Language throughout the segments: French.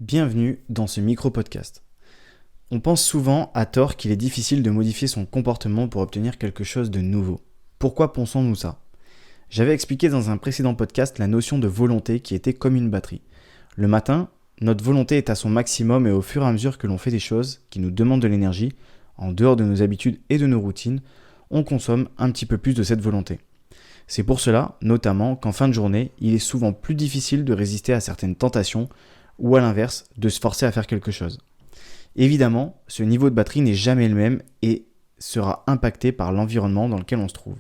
Bienvenue dans ce micro-podcast. On pense souvent à tort qu'il est difficile de modifier son comportement pour obtenir quelque chose de nouveau. Pourquoi pensons-nous ça ? J'avais expliqué dans un précédent podcast la notion de volonté qui était comme une batterie. Le matin, notre volonté est à son maximum et au fur et à mesure que l'on fait des choses qui nous demandent de l'énergie, en dehors de nos habitudes et de nos routines, on consomme un petit peu plus de cette volonté. C'est pour cela, notamment, qu'en fin de journée, il est souvent plus difficile de résister à certaines tentations ou à l'inverse, de se forcer à faire quelque chose. Évidemment, ce niveau de batterie n'est jamais le même et sera impacté par l'environnement dans lequel on se trouve.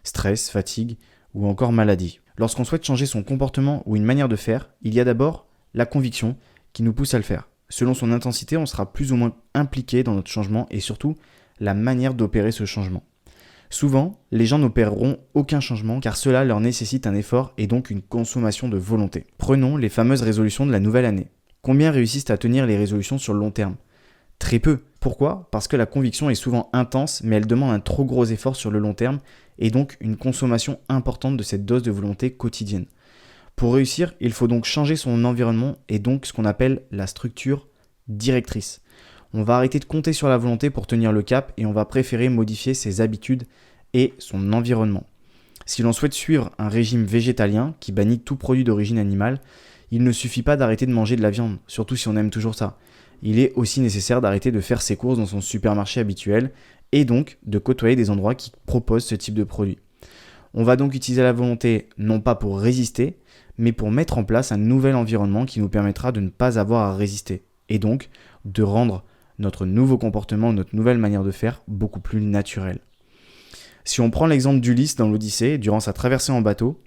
Stress, fatigue ou encore maladie. Lorsqu'on souhaite changer son comportement ou une manière de faire, il y a d'abord la conviction qui nous pousse à le faire. Selon son intensité, on sera plus ou moins impliqué dans notre changement et surtout la manière d'opérer ce changement. Souvent, les gens n'opéreront aucun changement car cela leur nécessite un effort et donc une consommation de volonté. Prenons les fameuses résolutions de la nouvelle année. Combien réussissent à tenir les résolutions sur le long terme ? Très peu. Pourquoi ? Parce que la conviction est souvent intense, mais elle demande un trop gros effort sur le long terme et donc une consommation importante de cette dose de volonté quotidienne. Pour réussir, il faut donc changer son environnement et donc ce qu'on appelle la structure directrice. On va arrêter de compter sur la volonté pour tenir le cap et on va préférer modifier ses habitudes et son environnement. Si l'on souhaite suivre un régime végétalien qui bannit tout produit d'origine animale, il ne suffit pas d'arrêter de manger de la viande, surtout si on aime toujours ça. Il est aussi nécessaire d'arrêter de faire ses courses dans son supermarché habituel et donc de côtoyer des endroits qui proposent ce type de produit. On va donc utiliser la volonté non pas pour résister, mais pour mettre en place un nouvel environnement qui nous permettra de ne pas avoir à résister et donc de rendre notre nouveau comportement, notre nouvelle manière de faire beaucoup plus naturelle. Si on prend l'exemple d'Ulysse dans l'Odyssée, durant sa traversée en bateau,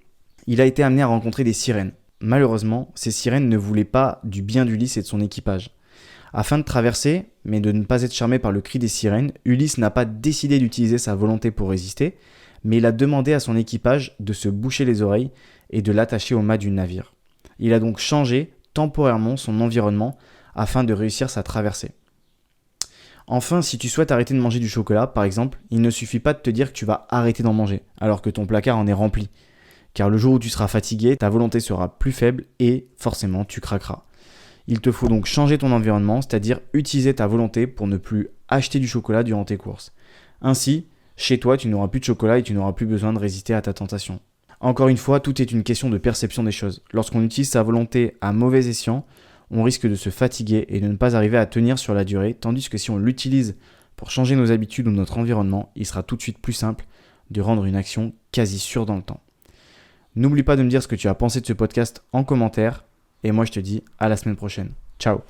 il a été amené à rencontrer des sirènes. Malheureusement, ces sirènes ne voulaient pas du bien d'Ulysse et de son équipage. Afin de traverser, mais de ne pas être charmé par le cri des sirènes, Ulysse n'a pas décidé d'utiliser sa volonté pour résister, mais il a demandé à son équipage de se boucher les oreilles et de l'attacher au mât du navire. Il a donc changé temporairement son environnement afin de réussir sa traversée. Enfin, si tu souhaites arrêter de manger du chocolat, par exemple, il ne suffit pas de te dire que tu vas arrêter d'en manger, alors que ton placard en est rempli. Car le jour où tu seras fatigué, ta volonté sera plus faible et forcément tu craqueras. Il te faut donc changer ton environnement, c'est-à-dire utiliser ta volonté pour ne plus acheter du chocolat durant tes courses. Ainsi, chez toi, tu n'auras plus de chocolat et tu n'auras plus besoin de résister à ta tentation. Encore une fois, tout est une question de perception des choses. Lorsqu'on utilise sa volonté à mauvais escient, on risque de se fatiguer et de ne pas arriver à tenir sur la durée, tandis que si on l'utilise pour changer nos habitudes ou notre environnement, il sera tout de suite plus simple de rendre une action quasi sûre dans le temps. N'oublie pas de me dire ce que tu as pensé de ce podcast en commentaire, et moi je te dis à la semaine prochaine. Ciao.